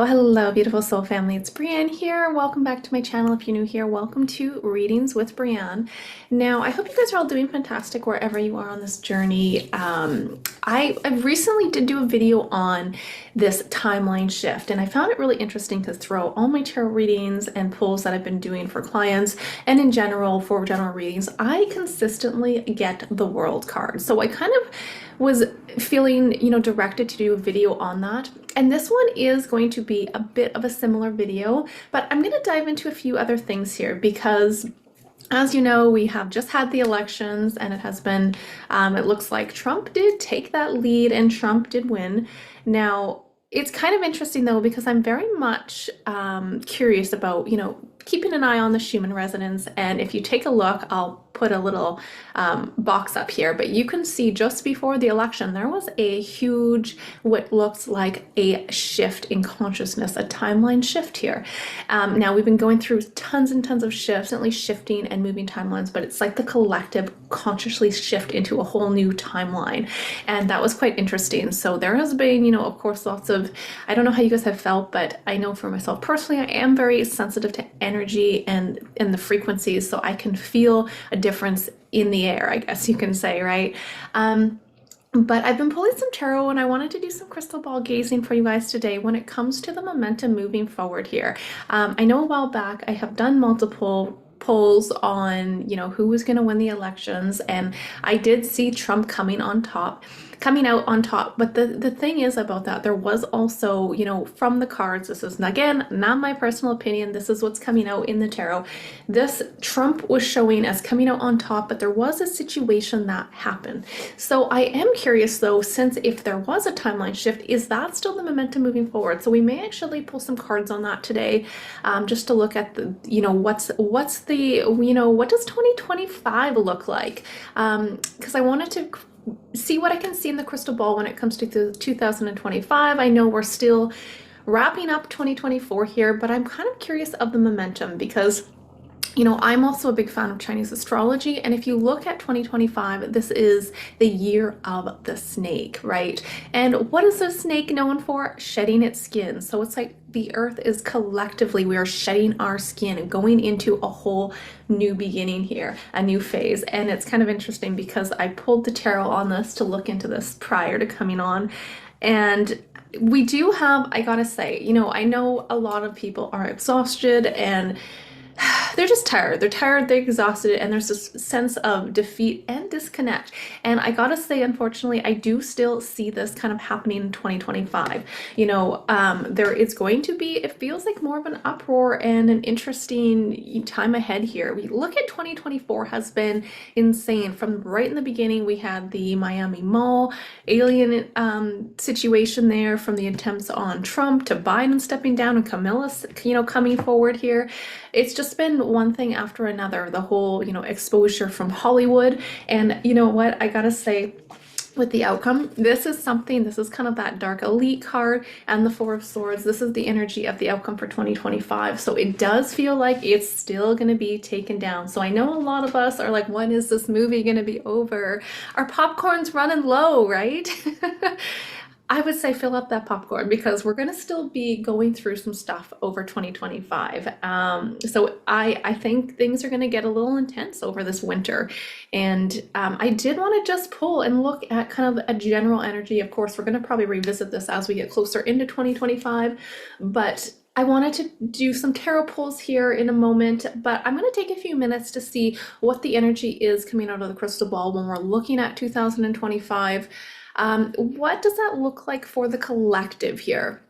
Hello, beautiful soul family. It's Breanne here. Welcome back to my channel. If you're new here, welcome to Readings with Breanne. Now, I hope you guys are all doing fantastic wherever you are on this journey. I recently did do a video on this timeline shift, and I found it really interesting to throw all my tarot readings and pulls that I've been doing for clients and in general for general readings. I consistently get the World card. So I kind of was feeling, directed to do a video on that. And this one is going to be a bit of a similar video, but I'm going to dive into a few other things here because, as you know, we have just had the elections and it has been, it looks like Trump did take that lead and Trump did win. Now, it's kind of interesting though, because I'm very much curious about, keeping an eye on the Schumann resonance. And if you take a look, I'll put a little box up here, but you can see just before the election, there was a huge, what looks like a shift in consciousness, a timeline shift here. Now we've been going through tons and tons of shifts, at least shifting and moving timelines, but it's like the collective consciously shift into a whole new timeline. And that was quite interesting. So there has been, of course, lots of, I don't know how you guys have felt, but I know for myself personally, I am very sensitive to energy and the frequencies, so I can feel a difference in the air, I guess you can say, right? But I've been pulling some tarot and I wanted to do some crystal ball gazing for you guys today when it comes to the momentum moving forward here. I know a while back I have done multiple polls on, who was going to win the elections, and I did see Trump coming out on top. But the thing is about that, there was also, from the cards, this is, again, not my personal opinion, this is what's coming out in the tarot. This Trump was showing as coming out on top, but there was a situation that happened. So I am curious though, since if there was a timeline shift, is that still the momentum moving forward? So we may actually pull some cards on that today, just to look at the, what's the, what does 2025 look like? Because I wanted to see what I can see in the crystal ball when it comes to 2025. I know we're still wrapping up 2024 here, but I'm kind of curious of the momentum because, I'm also a big fan of Chinese astrology. And if you look at 2025, this is the year of the snake, right? And what is the snake known for? Shedding its skin. So it's like the earth is collectively, we are shedding our skin and going into a whole new beginning here, a new phase. And it's kind of interesting because I pulled the tarot on this to look into this prior to coming on. And we do have, I gotta say, I know a lot of people are exhausted and they're just tired. They're tired, they're exhausted, and there's this sense of defeat and disconnect. And I gotta say, unfortunately, I do still see this kind of happening in 2025. There is going to be, it feels like more of an uproar and an interesting time ahead here. We look at 2024 has been insane. From right in the beginning, we had the Miami Mall alien situation there, from the attempts on Trump to Biden stepping down and Camilla, coming forward here. It's just been one thing after another, the whole, exposure from Hollywood. And you know what, I gotta say, with the outcome, this is kind of that dark elite card and the Four of Swords. This is the energy of the outcome for 2025. So it does feel like it's still going to be taken down. So I know a lot of us are like, when is this movie going to be over? Our popcorn's running low, right? I would say fill up that popcorn because we're going to still be going through some stuff over 2025. So I think things are going to get a little intense over this winter. And I did want to just pull and look at kind of a general energy. Of course, we're going to probably revisit this as we get closer into 2025, but I wanted to do some tarot pulls here in a moment, but I'm going to take a few minutes to see what the energy is coming out of the crystal ball when we're looking at 2025. What does that look like for the collective here?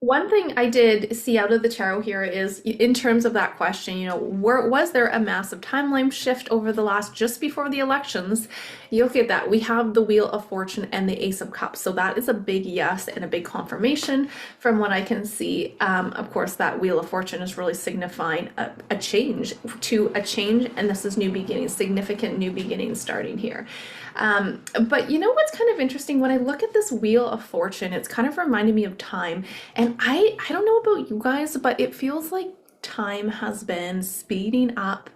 One thing I did see out of the tarot here is in terms of that question, was there a massive timeline shift over the last, just before the elections? You look at that, we have the Wheel of Fortune and the Ace of Cups. So that is a big yes and a big confirmation from what I can see. Of course, that Wheel of Fortune is really signifying a change, and this is new beginnings, significant new beginnings starting here. But you know what's kind of interesting? When I look at this Wheel of Fortune, it's kind of reminded me of time. And I don't know about you guys, but it feels like time has been speeding up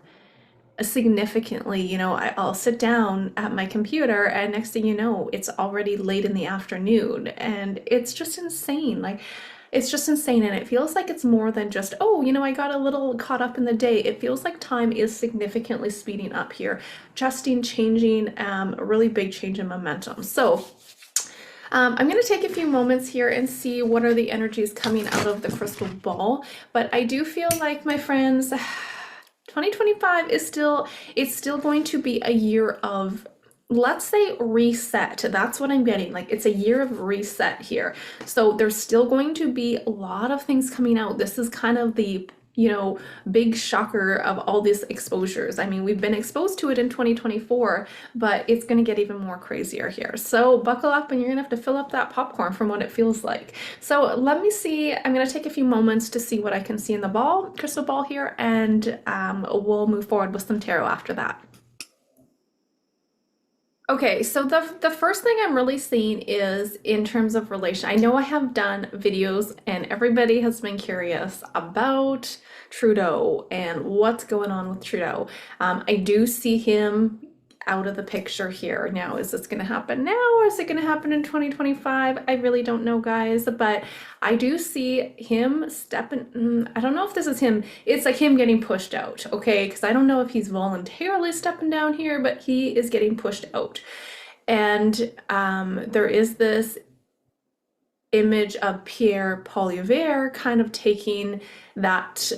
significantly. I'll sit down at my computer and next thing you know, it's already late in the afternoon and it's just insane. Like, it's just insane. And it feels like it's more than just, oh, I got a little caught up in the day. It feels like time is significantly speeding up here, adjusting, changing, a really big change in momentum. So, I'm going to take a few moments here and see what are the energies coming out of the crystal ball. But I do feel like, my friends, 2025 is still going to be a year of, let's say, reset. That's what I'm getting. Like, it's a year of reset here. So there's still going to be a lot of things coming out. This is kind of the big shocker of all these exposures. I mean, we've been exposed to it in 2024, but it's going to get even more crazier here. So buckle up and you're going to have to fill up that popcorn from what it feels like. So let me see. I'm going to take a few moments to see what I can see in the crystal ball here, and we'll move forward with some tarot after that. Okay, so the first thing I'm really seeing is in terms of relation. I know I have done videos and everybody has been curious about Trudeau and what's going on with Trudeau. I do see him out of the picture here. Now, is this going to happen now or is it going to happen in 2025? I really don't know, guys, but I do see him stepping. I don't know if this is him. It's like him getting pushed out, okay? Because I don't know if he's voluntarily stepping down here, but he is getting pushed out. And there is this image of Pierre Poilievre kind of taking that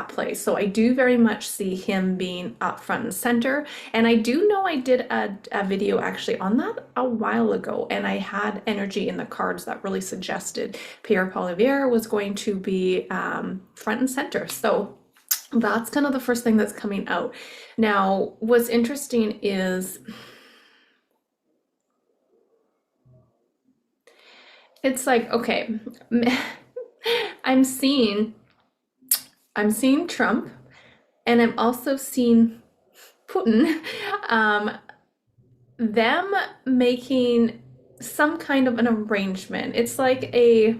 place. So I do very much see him being up front and center. And I do know I did a video actually on that a while ago, and I had energy in the cards that really suggested Pierre Poilievre was going to be front and center. So that's kind of the first thing that's coming out. Now, what's interesting is it's like, okay, I'm seeing Trump, and I'm also seeing Putin, them making some kind of an arrangement. It's like a,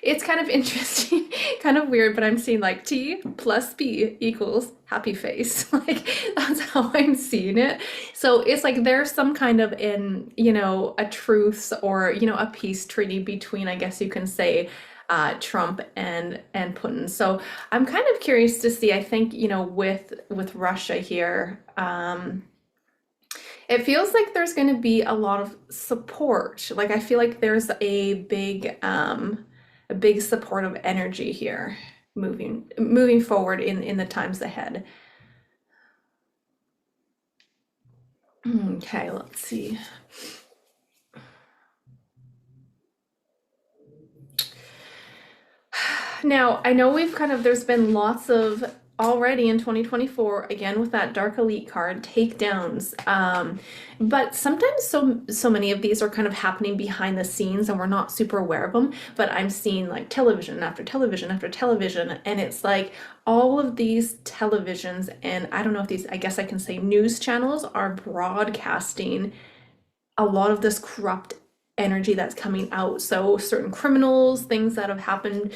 it's kind of interesting, kind of weird, but I'm seeing like T plus P equals happy face. Like, that's how I'm seeing it. So it's like there's some kind of a truce or, a peace treaty between, I guess you can say, Trump and Putin. So I'm kind of curious to see, I think, with Russia here, it feels like there's going to be a lot of support. Like, I feel like there's a big supportive energy here moving forward in the times ahead. Okay, let's see. Now, I know there's been lots of already in 2024, again with that Dark Elite card, takedowns. But sometimes so many of these are kind of happening behind the scenes and we're not super aware of them. But I'm seeing like television after television after television, and it's like all of these televisions, and I don't know if these, I guess I can say news channels, are broadcasting a lot of this corrupt energy that's coming out. So certain criminals, things that have happened,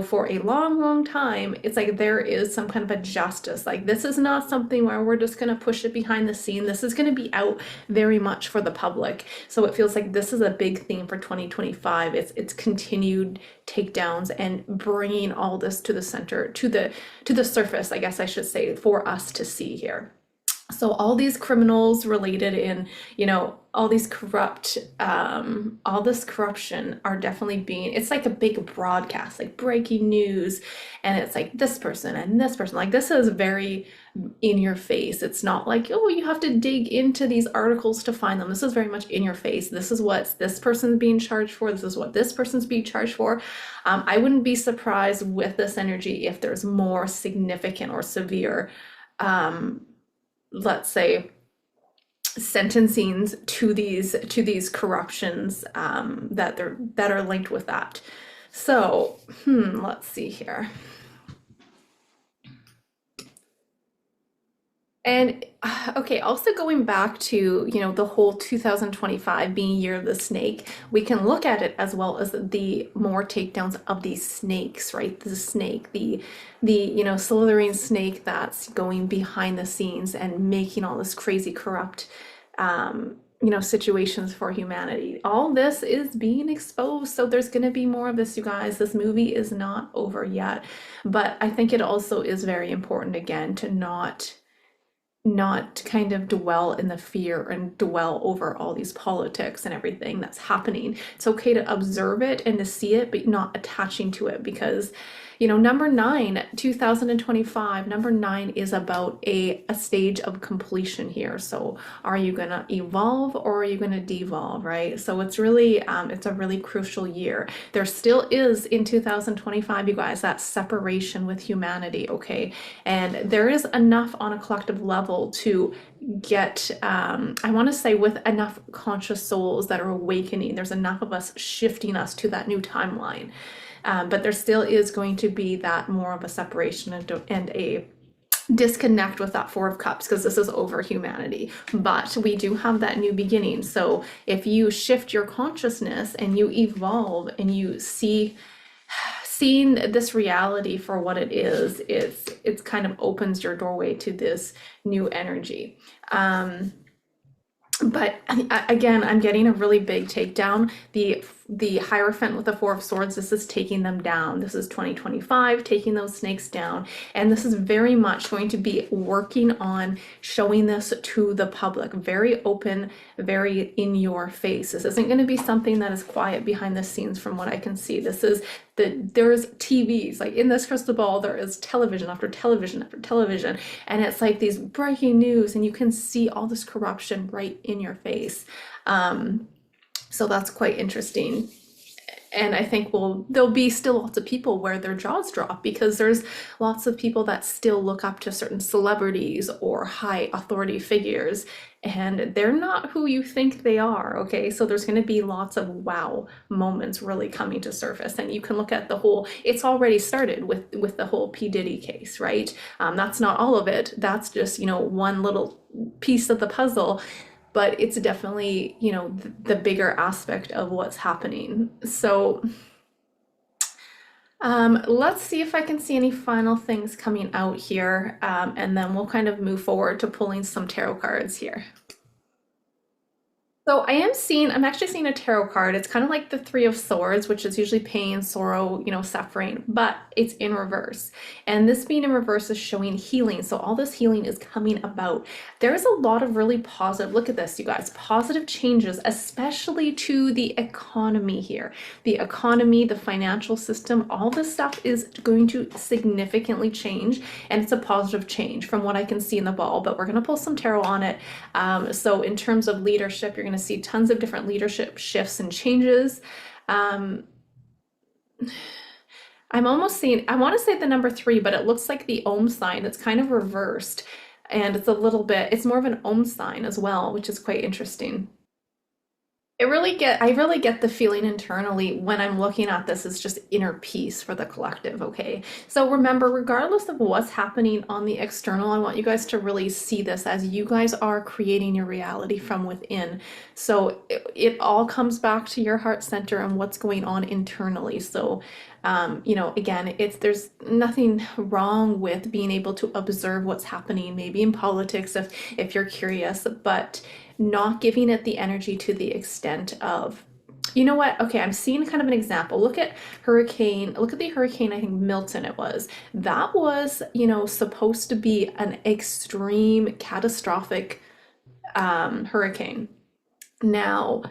for a long, long time, it's like there is some kind of a justice. Like, this is not something where we're just going to push it behind the scene. This is going to be out very much for the public. So it feels like this is a big theme for 2025. It's continued takedowns and bringing all this to the center, to the surface, I guess I should say, for us to see here. So all these criminals related in, all these all this corruption are definitely it's like a big broadcast, like breaking news. And it's like this person and this person, like this is very in your face. It's not like, oh, you have to dig into these articles to find them. This is very much in your face. This is what this person's being charged for. This is what this person's being charged for. I wouldn't be surprised with this energy if there's more significant or severe, let's say, sentencings to these corruptions that are linked with that. So, let's see here. And okay, also going back to, the whole 2025 being year of the snake, we can look at it as well as the more takedowns of these snakes, right? The snake, the slithering snake that's going behind the scenes and making all this crazy corrupt situations for humanity. All this is being exposed. So there's going to be more of this, you guys. This movie is not over yet. But I think it also is very important, again, to not kind of dwell in the fear and dwell over all these politics and everything that's happening. It's okay to observe it and to see it, but not attaching to it, because number 9, 2025, number 9 is about a stage of completion here. So are you going to evolve or are you going to devolve, right? So it's really, it's a really crucial year. There still is in 2025, you guys, that separation with humanity, okay? And there is enough on a collective level to get, I want to say, with enough conscious souls that are awakening, there's enough of us shifting us to that new timeline. But there still is going to be that more of a separation and a disconnect with that Four of Cups, because this is over humanity. But we do have that new beginning. So if you shift your consciousness and you evolve and you seeing this reality for what it is, it's kind of opens your doorway to this new energy. But again, I'm getting a really big takedown. The Hierophant with the Four of Swords, this is taking them down. This is 2025, taking those snakes down. And this is very much going to be working on showing this to the public. Very open, very in your face. This isn't going to be something that is quiet behind the scenes from what I can see. There's TVs, like in this crystal ball, there is television after television after television. And it's like these breaking news, and you can see all this corruption right in your face. So that's quite interesting. And I think there'll be still lots of people where their jaws drop, because there's lots of people that still look up to certain celebrities or high authority figures, and they're not who you think they are, okay? So there's going to be lots of wow moments really coming to surface. And you can look at it's already started with the whole P. Diddy case, right? That's not all of it. That's just, one little piece of the puzzle. But it's definitely, the bigger aspect of what's happening. So let's see if I can see any final things coming out here, and then we'll kind of move forward to pulling some tarot cards here. So I'm actually seeing a tarot card. It's kind of like the Three of Swords, which is usually pain, sorrow, suffering, but it's in reverse. And this being in reverse is showing healing. So all this healing is coming about. There's a lot of really positive, look at this, you guys, positive changes, especially to the economy here. The economy, the financial system, all this stuff is going to significantly change. And it's a positive change from what I can see in the ball, but we're going to pull some tarot on it. So in terms of leadership, you're going to see tons of different leadership shifts and changes. I'm almost seeing, I want to say the number 3, but it looks like the Om sign. It's kind of reversed, and it's more of an Om sign as well, which is quite interesting. I really get the feeling internally when I'm looking at this is just inner peace for the collective, okay? So remember, regardless of what's happening on the external, I want you guys to really see this as you guys are creating your reality from within. So it all comes back to your heart center and what's going on internally. So again, there's nothing wrong with being able to observe what's happening, maybe in politics if you're curious, but not giving it the energy to the extent of, you know what? Okay, I'm seeing kind of an example. Look at the hurricane, I think Milton it was. That was, supposed to be an extreme catastrophic hurricane. Now,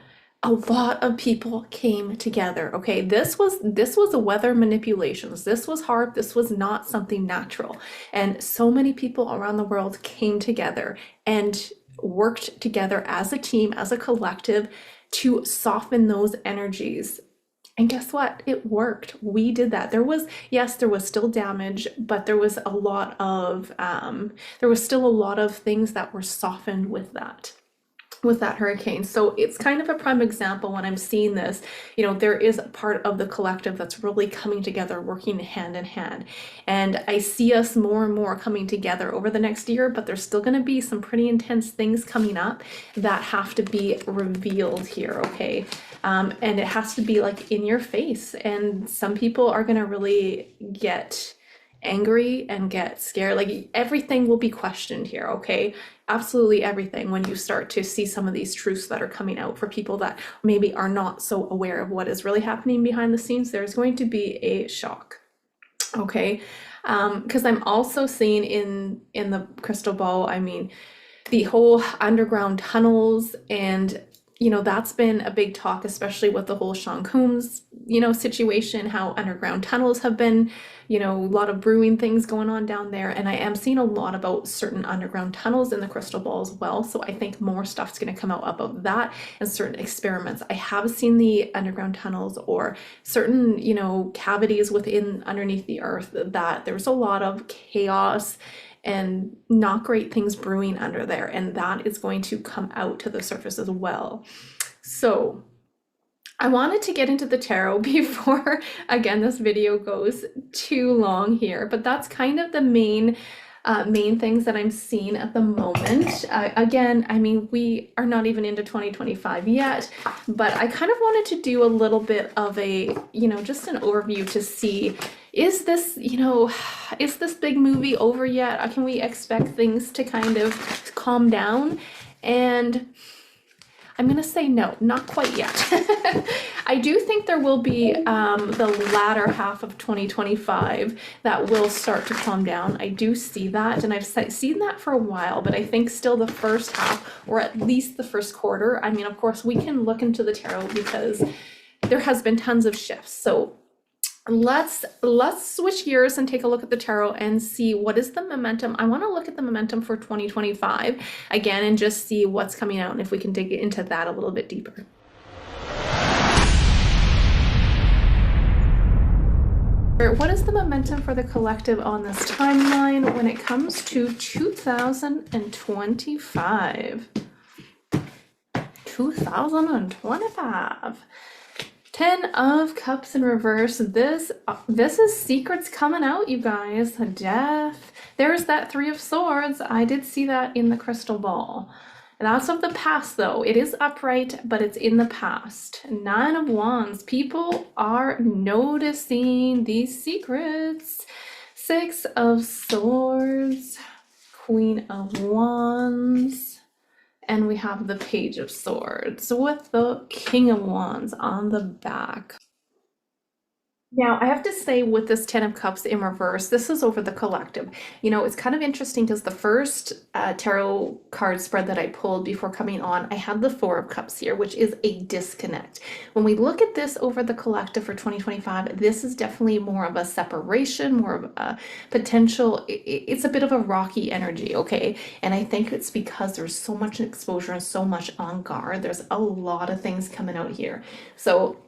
a lot of people came together. Okay, this was the weather manipulations. This was hard. This was not something natural. And so many people around the world came together and worked together as a team, as a collective, to soften those energies. And guess what? It worked. We did that. There was still damage, but there was still a lot of things that were softened with that. with that hurricane. So it's kind of a prime example when I'm seeing this, there is a part of the collective that's really coming together, working hand in hand. And I see us more and more coming together over the next year, but there's still going to be some pretty intense things coming up that have to be revealed here, okay? And it has to be like in your face. And some people are going to really get angry and get scared. Like everything will be questioned here, okay? Absolutely everything when you start to see some of these truths that are coming out for people that maybe are not so aware of what is really happening behind the scenes. There's going to be a shock, okay? Because I'm also seeing in the crystal ball, I mean, the whole underground tunnels, and that's been a big talk, especially with the whole Sean Combs situation, how underground tunnels have been, a lot of brewing things going on down there. And I am seeing a lot about certain underground tunnels in the crystal ball as well. So I think more stuff's going to come out about that and certain experiments. I have seen the underground tunnels or certain, cavities within underneath the earth that there's a lot of chaos and not great things brewing under there. And that is going to come out to the surface as well. So I wanted to get into the tarot before, again, this video goes too long here, but that's kind of the main things that I'm seeing at the moment. Again, I mean, we are not even into 2025 yet, but I kind of wanted to do a little bit of a, just an overview to see, is this big movie over yet? Can we expect things to kind of calm down? And I'm going to say no, not quite yet. I do think there will be the latter half of 2025 that will start to calm down. I do see that, and I've seen that for a while, but I think still the first half, or at least the first quarter. I mean, of course, we can look into the tarot because there has been tons of shifts. So let's switch gears and take a look at the tarot and see what is the momentum. I want to look at the momentum for 2025 again and just see what's coming out and if we can dig into that a little bit deeper. What is the momentum for the collective on this timeline when it comes to 2025? 2025. 10 of Cups in reverse. This is secrets coming out, you guys. Death. There's that 3 of Swords. I did see that in the crystal ball. That's of the past, though. It is upright, but it's in the past. 9 of Wands. People are noticing these secrets. 6 of Swords. Queen of Wands. And we have the Page of Swords with the King of Wands on the back. Now, I have to say with this 10 of Cups in reverse, this is over the collective. It's kind of interesting because the first tarot card spread that I pulled before coming on, I had the 4 of Cups here, which is a disconnect. When we look at this over the collective for 2025, this is definitely more of a separation, more of a potential, it's a bit of a rocky energy, okay? And I think it's because there's so much exposure and so much on guard. There's a lot of things coming out here. So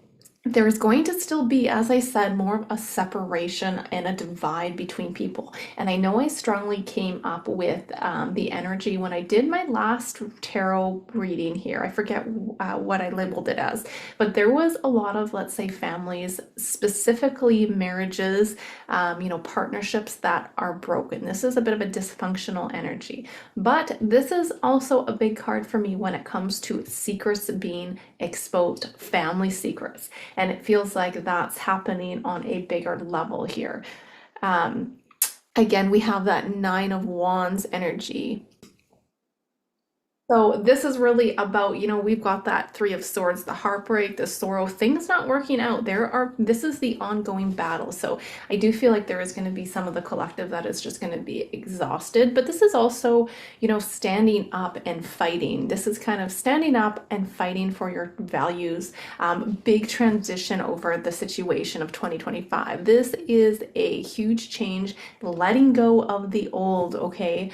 there is going to still be, as I said, more of a separation and a divide between people. And I know I strongly came up with the energy when I did my last tarot reading here. I forget what I labeled it as, but there was a lot of, let's say, families, specifically marriages, partnerships that are broken. This is a bit of a dysfunctional energy, but this is also a big card for me when it comes to secrets being exposed, family secrets. And it feels like that's happening on a bigger level here. Again, we have that 9 of Wands energy. So this is really about, we've got that 3 of Swords, the heartbreak, the sorrow, things not working out. This is the ongoing battle. So I do feel like there is going to be some of the collective that is just going to be exhausted, but this is also, standing up and fighting. This is kind of standing up and fighting for your values. Big transition over the situation of 2025. This is a huge change, letting go of the old, okay?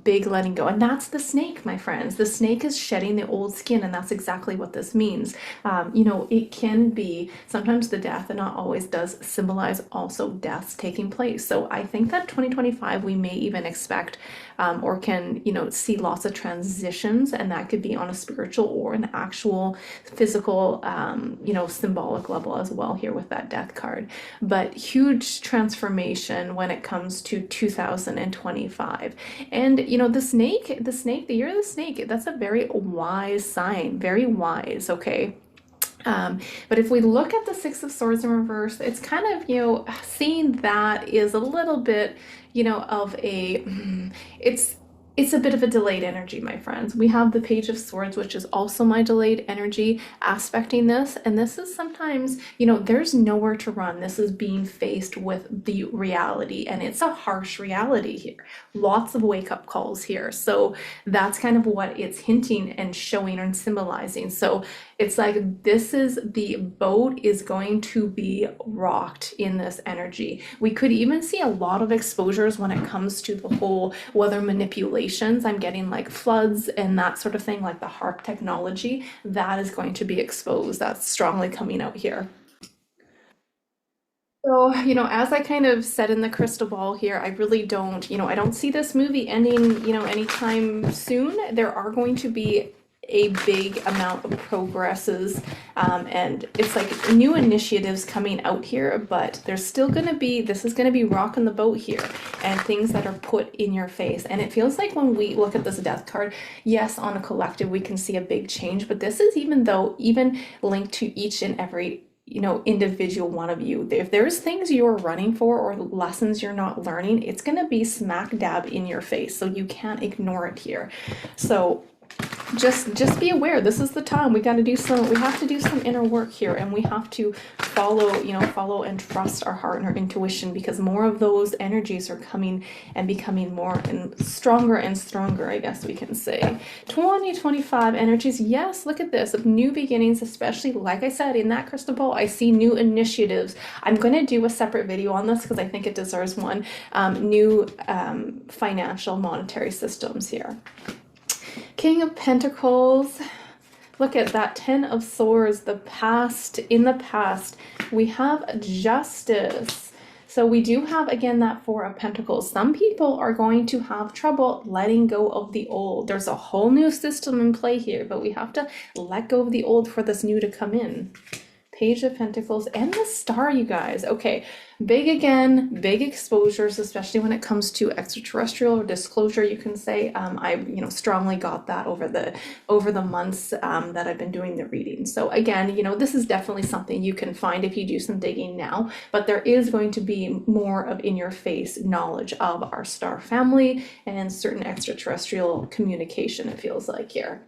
Big letting go. And that's the snake, my friend. friends. The snake is shedding the old skin, and that's exactly what this means. It can be sometimes the death, and not always, does symbolize also deaths taking place. So I think that 2025 we may even expect or can, see lots of transitions, and that could be on a spiritual or an actual physical, symbolic level as well here with that death card. But huge transformation when it comes to 2025. And, the year of the snake, that's a very wise sign, very wise, okay? But if we look at the Six of Swords in reverse, it's kind of, seeing that is a little bit, of a, it's a bit of a delayed energy, my friends. We have the Page of Swords, which is also my delayed energy aspecting this. And this is sometimes, there's nowhere to run. This is being faced with the reality, and it's a harsh reality here. Lots of wake-up calls here. So that's kind of what it's hinting and showing and symbolizing. So it's like the boat is going to be rocked in this energy. We could even see a lot of exposures when it comes to the whole weather manipulations. I'm getting like floods and that sort of thing, like the HARP technology, that is going to be exposed. That's strongly coming out here. So, as I kind of said in the crystal ball here, I really don't, I don't see this movie ending, anytime soon. There are going to be a big amount of progresses, and it's like new initiatives coming out here, but there's still going to be, this is going to be rocking the boat here, and things that are put in your face. And it feels like when we look at this death card, yes, on a collective we can see a big change, but this is even linked to each and every individual one of you. If there's things you're running for or lessons you're not learning, it's going to be smack dab in your face, so you can't ignore it here. So just be aware, this is the time we have to do some inner work here, and we have to follow and trust our heart and our intuition, because more of those energies are coming and becoming more and stronger, I guess we can say. 2025 energies, yes, look at this, of new beginnings, especially like I said in that crystal ball, I see new initiatives. I'm going to do a separate video on this because I think it deserves one. New financial monetary systems here. King of Pentacles, look at that 10 of Swords, in the past, we have Justice. So we do have, again, that Four of Pentacles. Some people are going to have trouble letting go of the old. There's a whole new system in play here, but we have to let go of the old for this new to come in. Page of Pentacles and the Star, you guys. Okay, big exposures, especially when it comes to extraterrestrial or disclosure, you can say. I strongly got that over the months that I've been doing the reading. So again, this is definitely something you can find if you do some digging now, but there is going to be more of in-your-face knowledge of our star family and certain extraterrestrial communication, it feels like here.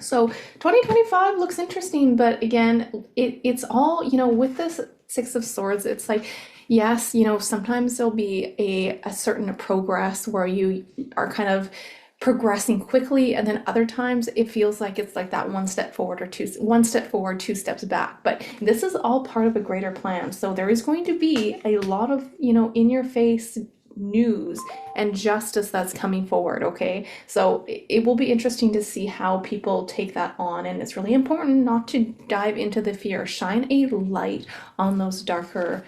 So 2025 looks interesting, but again, it's all, with this Six of Swords, it's like, yes, sometimes there'll be a certain progress where you are kind of progressing quickly, and then other times it feels like it's like that one step forward, two steps back. But this is all part of a greater plan. So there is going to be a lot of, in your face news and justice that's coming forward, okay? So it will be interesting to see how people take that on, and it's really important not to dive into the fear. Shine a light on those darker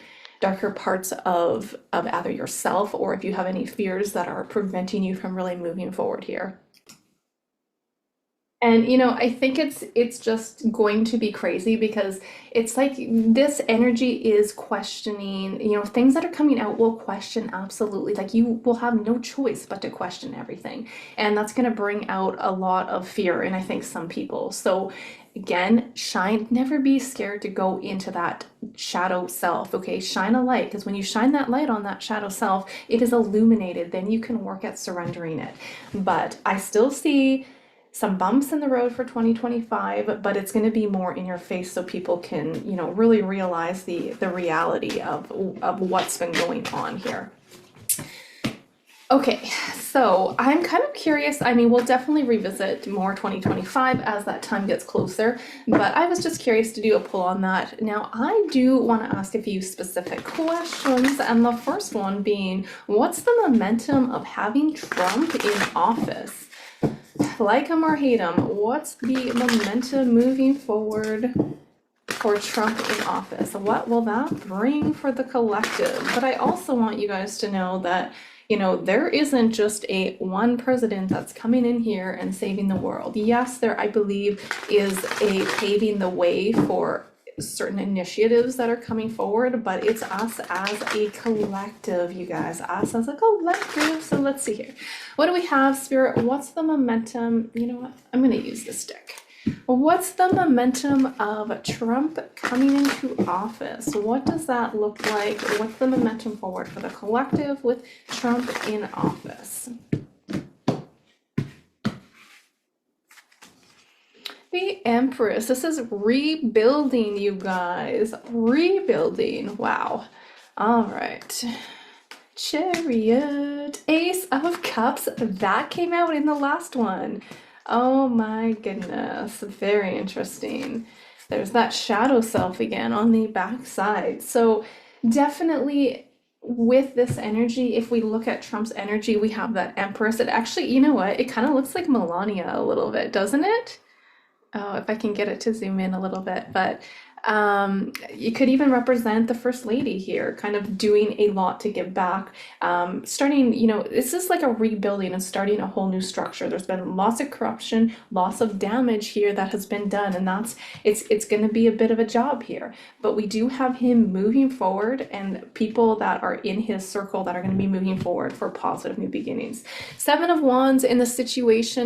parts of either yourself, or if you have any fears that are preventing you from really moving forward here. And I think it's just going to be crazy, because it's like this energy is questioning, things that are coming out will question, absolutely. Like you will have no choice but to question everything. And that's going to bring out a lot of fear in, I think, some people. So again, never be scared to go into that shadow self, okay? Shine a light, because when you shine that light on that shadow self, it is illuminated. Then you can work at surrendering it. But I still see some bumps in the road for 2025, but it's going to be more in your face, so people can, really realize the reality of what's been going on here. Okay, so I'm kind of curious. I mean, we'll definitely revisit more 2025 as that time gets closer, but I was just curious to do a pull on that. Now, I do want to ask a few specific questions, and the first one being, what's the momentum of having Trump in office? Like him or hate him, what's the momentum moving forward for Trump in office? What will that bring for the collective? But I also want you guys to know that, you know, there isn't just a one president that's coming in here and saving the world. Yes, there, I believe, is a paving the way for certain initiatives that are coming forward, but it's us as a collective, you guys, us as a collective. So let's see here. What do we have, Spirit? What's the momentum? You know what? I'm going to use this deck. What's the momentum of Trump coming into office? What does that look like? What's the momentum forward for the collective with Trump in office? The Empress. This is rebuilding, you guys. Rebuilding. Wow. All right. Chariot. Ace of Cups. That came out in the last one. Oh my goodness. Very interesting. There's that shadow self again on the back side. So definitely with this energy, if we look at Trump's energy, we have that Empress. It actually, you know what? It kind of looks like Melania a little bit, doesn't it? Oh, if I can get it to zoom in a little bit, but you could even represent the First Lady here, kind of doing a lot to give back. Starting, you know, this is like a rebuilding and starting a whole new structure. There's been lots of corruption, lots of damage here that has been done, and it's going to be a bit of a job here. But we do have him moving forward, and people that are in his circle that are going to be moving forward for positive new beginnings. Seven of Wands in the situation,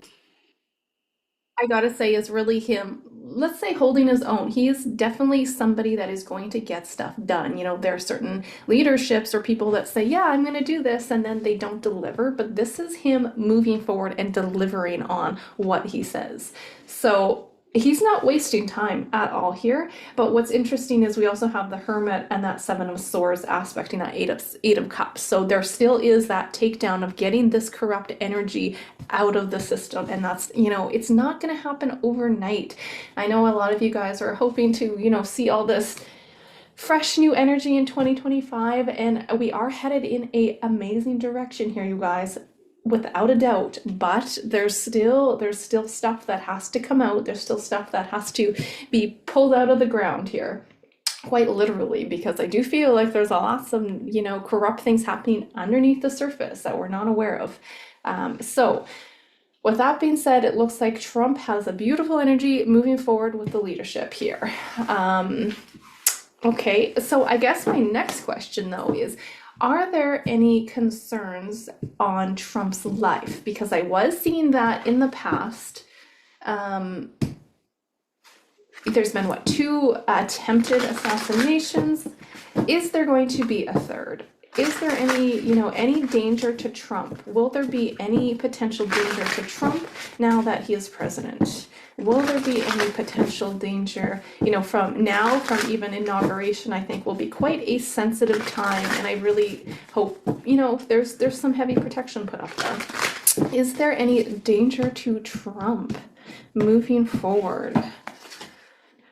I gotta say, is really him, let's say, holding his own. He is definitely somebody that is going to get stuff done. You know, there are certain leaderships or people that say, yeah, I'm gonna do this, and then they don't deliver, but this is him moving forward and delivering on what he says. So he's not wasting time at all here. But what's interesting is we also have the Hermit and that Seven of Swords aspecting that Eight of Cups. So there still is that takedown of getting this corrupt energy out of the system. And that's, you know, it's not going to happen overnight. I know a lot of you guys are hoping to, you know, see all this fresh new energy in 2025, and we are headed in a amazing direction here, you guys, without a doubt. But there's still stuff that has to come out. There's still stuff that has to be pulled out of the ground here, quite literally, because I do feel like there's lots of, you know, corrupt things happening underneath the surface that we're not aware of. So with that being said, it looks like Trump has a beautiful energy moving forward with the leadership here. Okay, so I guess my next question though is, are there any concerns on Trump's life? Because I was seeing that in the past. There's been, what, 2 attempted assassinations? Is there going to be a third? Is there any, you know, any danger to Trump? Will there be any potential danger to Trump now that he is president? Will there be any potential danger, you know, from even inauguration? I think will be quite a sensitive time, and I really hope, you know, there's some heavy protection put up there. Is there any danger to Trump moving forward?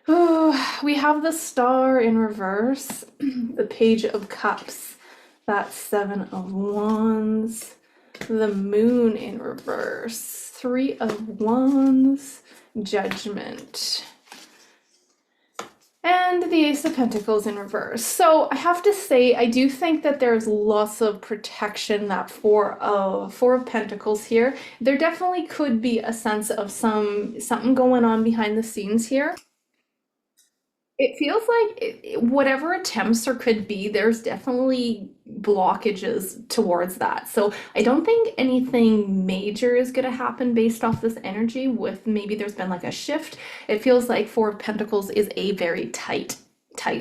Oh, we have the Star in reverse, the Page of Cups, that Seven of Wands, the Moon in reverse, Three of Wands, Judgment, and the Ace of Pentacles in reverse. So I have to say, I do think that there's lots of protection. That Four of Pentacles here, there definitely could be a sense of something going on behind the scenes here. It feels like whatever attempts there could be, there's definitely blockages towards that. So I don't think anything major is going to happen based off this energy. With maybe there's been like a shift. It feels like Four of Pentacles is a very tight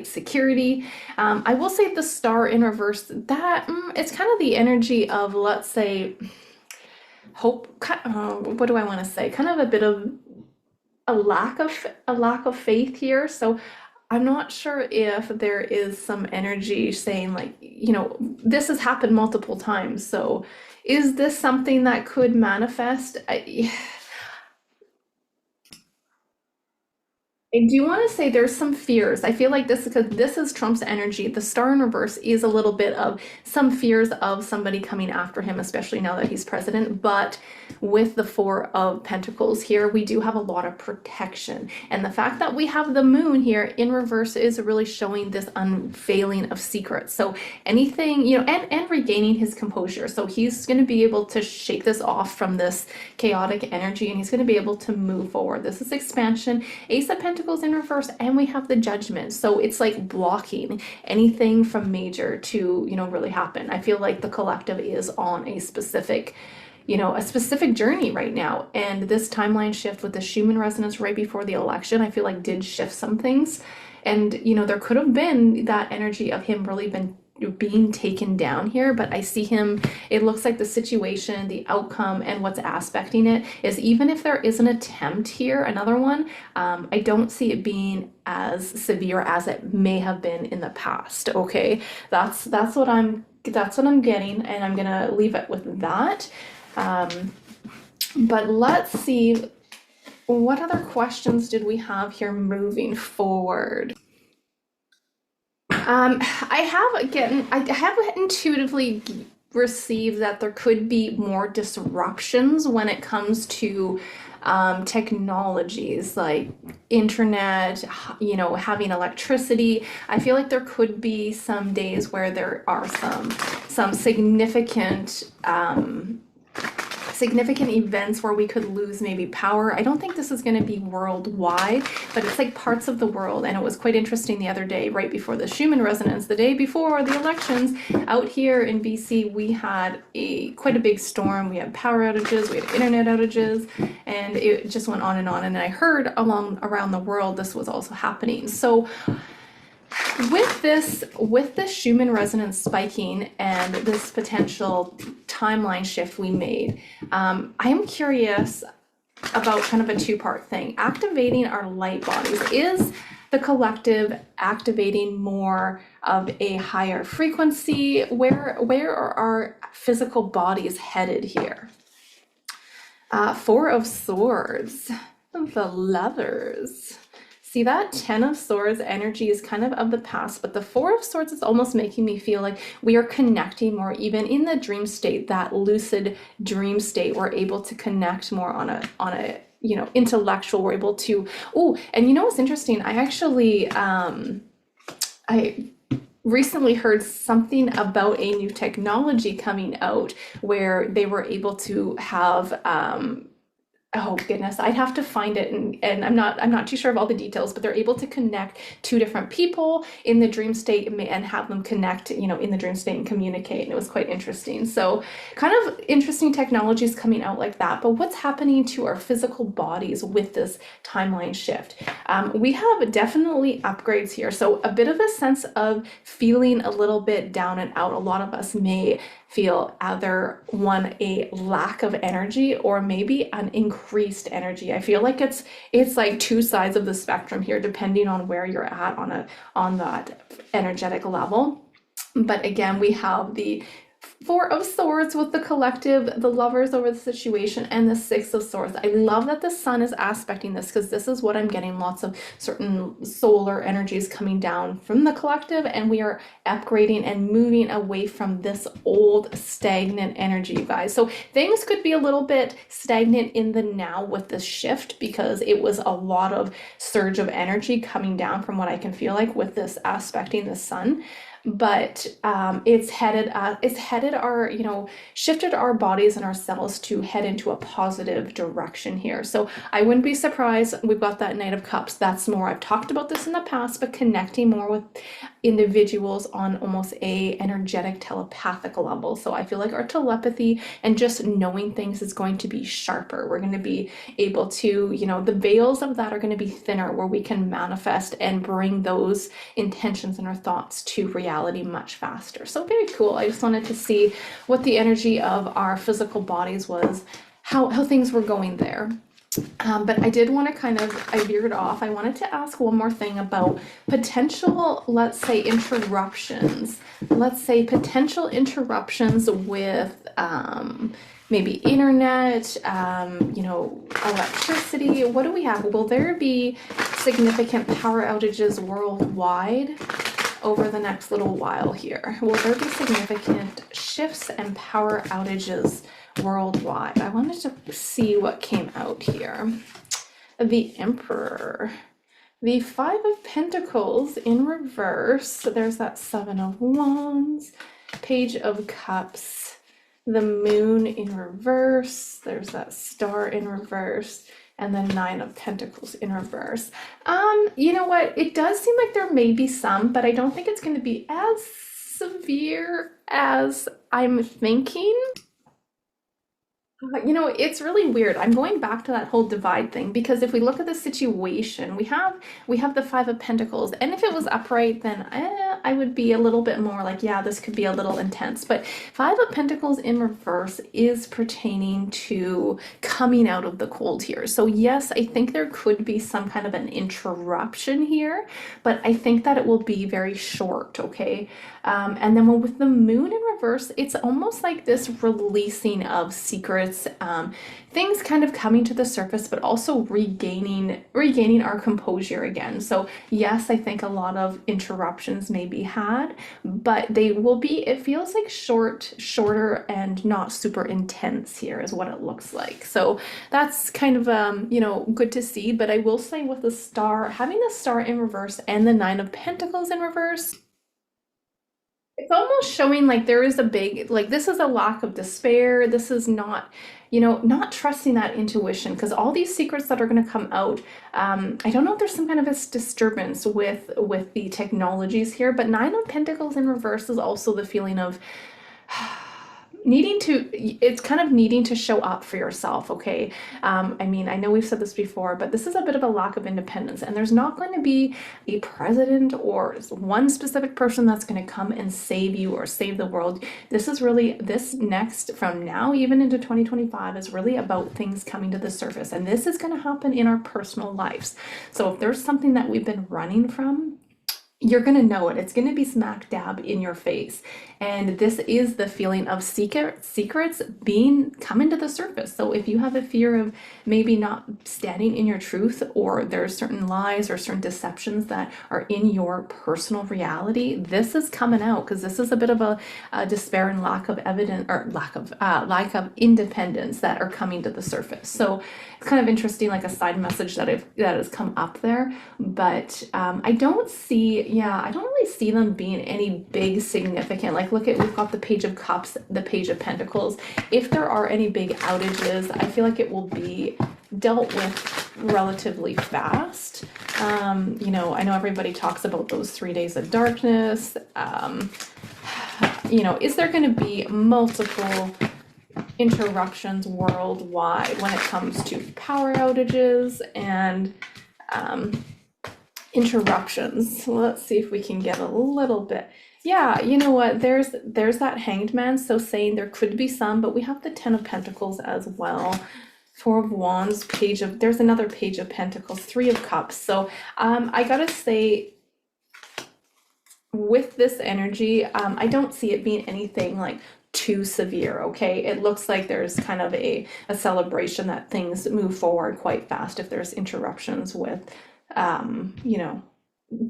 security. I will say the Star in reverse, that it's kind of the energy of, let's say, hope. What do I want to say? Kind of a bit of a lack of faith here. So I'm not sure if there is some energy saying, like, you know, this has happened multiple times. So is this something that could manifest? I do want to say there's some fears. I feel like this because this is Trump's energy. The star in reverse is a little bit of some fears of somebody coming after him, especially now that he's president. But with the Four of Pentacles here, we do have a lot of protection. And the fact that we have the moon here in reverse is really showing this unveiling of secrets. So anything, and regaining his composure. So he's going to be able to shake this off from this chaotic energy and he's going to be able to move forward. This is expansion. Ace of Pentacles in reverse, and we have the Judgment. So it's like blocking anything from major to, really happen. I feel like the collective is on a specific journey right now. And this timeline shift with the Schumann resonance right before the election, I feel like did shift some things. And, there could have been that energy of him really being taken down here, but I see him, it looks like the situation, the outcome, and what's aspecting it is even if there is an attempt here, another one, I don't see it being as severe as it may have been in the past. Okay, that's what I'm getting, and I'm gonna leave it with that. But let's see, what other questions did we have here moving forward? I have intuitively received that there could be more disruptions when it comes to technologies like internet, having electricity. I feel like there could be some days where there are some significant events where we could lose maybe power. I don't think this is going to be worldwide, but it's like parts of the world. And it was quite interesting the other day, right before the Schumann resonance, the day before the elections, out here in BC, we had quite a big storm. We had power outages, we had internet outages, and it just went on and on. And I heard around the world this was also happening. So with this Schumann resonance spiking and this potential timeline shift we made, I am curious about kind of a two-part thing. Activating our light bodies. Is the collective activating more of a higher frequency? Where are our physical bodies headed here? Four of Swords, the Lovers. See, that Ten of Swords energy is kind of the past, but the Four of Swords is almost making me feel like we are connecting more, even in the dream state, that lucid dream state. We're able to connect more on a intellectual. We're able to. Oh, and what's interesting? I actually I recently heard something about a new technology coming out where they were able to have oh goodness, I'd have to find it, and I'm not too sure of all the details, but they're able to connect two different people in the dream state and have them connect, in the dream state and communicate. And it was quite interesting. So kind of interesting technologies coming out like that. But what's happening to our physical bodies with this timeline shift? We have definitely upgrades here. So a bit of a sense of feeling a little bit down and out. A lot of us may feel either a lack of energy or maybe an increased energy. I feel like it's like two sides of the spectrum here, depending on where you're at on that energetic level. But again, we have the Four of Swords with the collective, the Lovers over the situation, and the Six of Swords. I love that the sun is aspecting this because this is what I'm getting, lots of certain solar energies coming down from the collective, and we are upgrading and moving away from this old stagnant energy, you guys. So things could be a little bit stagnant in the now with this shift because it was a lot of surge of energy coming down from what I can feel like with this aspecting the sun. But it's shifted our bodies and our cells to head into a positive direction here. So I wouldn't be surprised. We've got that Knight of Cups. That's more, I've talked about this in the past, but connecting more with individuals on almost a energetic telepathic level. So I feel like our telepathy and just knowing things is going to be sharper. We're going to be able to, the veils of that are going to be thinner, where we can manifest and bring those intentions and our thoughts to reality much faster. So very cool. I just wanted to see what the energy of our physical bodies was, how things were going there. But I did want to I veered off. I wanted to ask one more thing about potential, let's say, interruptions. Let's say potential interruptions with maybe internet, electricity. What do we have? Will there be significant power outages worldwide over the next little while here? Will there be significant shifts and power outages worldwide? I wanted to see what came out here. The Emperor. The Five of Pentacles in reverse. There's that Seven of Wands. Page of Cups. The Moon in reverse. There's that Star in reverse. And then Nine of Pentacles in reverse. You know what? It does seem like there may be some, but I don't think it's going to be as severe as I'm thinking. It's really weird. I'm going back to that whole divide thing because if we look at the situation, we have the Five of Pentacles, and if it was upright, then I would be a little bit more like, yeah, this could be a little intense. But Five of Pentacles in reverse is pertaining to coming out of the cold here. So yes, I think there could be some kind of an interruption here, but I think that it will be very short, okay? And then with the Moon in reverse, it's almost like this releasing of secrets, things kind of coming to the surface, but also regaining our composure again. So yes, I think a lot of interruptions may be had, but they will be, it feels like shorter and not super intense here is what it looks like. So that's kind of, good to see. But I will say with the Star, having the Star in reverse and the Nine of Pentacles in reverse, it's almost showing like there is a big, like this is a lack of despair. This is not, not trusting that intuition because all these secrets that are going to come out, I don't know if there's some kind of a disturbance with the technologies here, but Nine of Pentacles in reverse is also the feeling of it's kind of needing to show up for yourself, okay? I mean, I know we've said this before, but this is a bit of a lack of independence, and there's not going to be a president or one specific person that's going to come and save you or save the world. This next, from now even into 2025, is really about things coming to the surface, and this is going to happen in our personal lives. So if there's something that we've been running from, you're going to know it. It's going to be smack dab in your face. And this is the feeling of secrets coming to the surface. So if you have a fear of maybe not standing in your truth, or there's certain lies or certain deceptions that are in your personal reality, this is coming out because this is a bit of a despair and lack of evidence, or lack of independence that are coming to the surface. So it's kind of interesting, like a side message that has come up there. But I don't really see them being any big significant, like we've got the Page of Cups, the Page of Pentacles. If there are any big outages, I feel like it will be dealt with relatively fast. I know everybody talks about those 3 days of darkness. Is there going to be multiple interruptions worldwide when it comes to power outages and interruptions? Let's see if we can get a little bit. Yeah, you know what? There's that Hanged Man, so saying there could be some, but we have the Ten of Pentacles as well. Four of Wands, there's another Page of Pentacles, Three of Cups. So I gotta say, with this energy, I don't see it being anything like too severe, okay? It looks like there's kind of a celebration that things move forward quite fast if there's interruptions with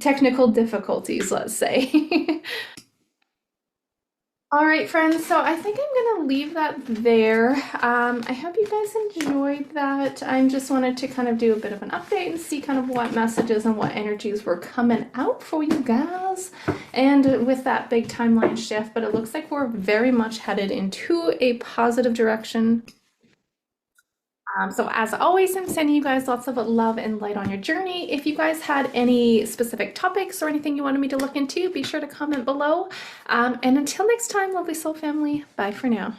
technical difficulties, let's say. All right, friends, so I think I'm gonna leave that there. I hope you guys enjoyed that. I just wanted to kind of do a bit of an update and see kind of what messages and what energies were coming out for you guys, and with that big timeline shift. But it looks like we're very much headed into a positive direction. So as always, I'm sending you guys lots of love and light on your journey. If you guys had any specific topics or anything you wanted me to look into, be sure to comment below. And until next time, lovely soul family, bye for now.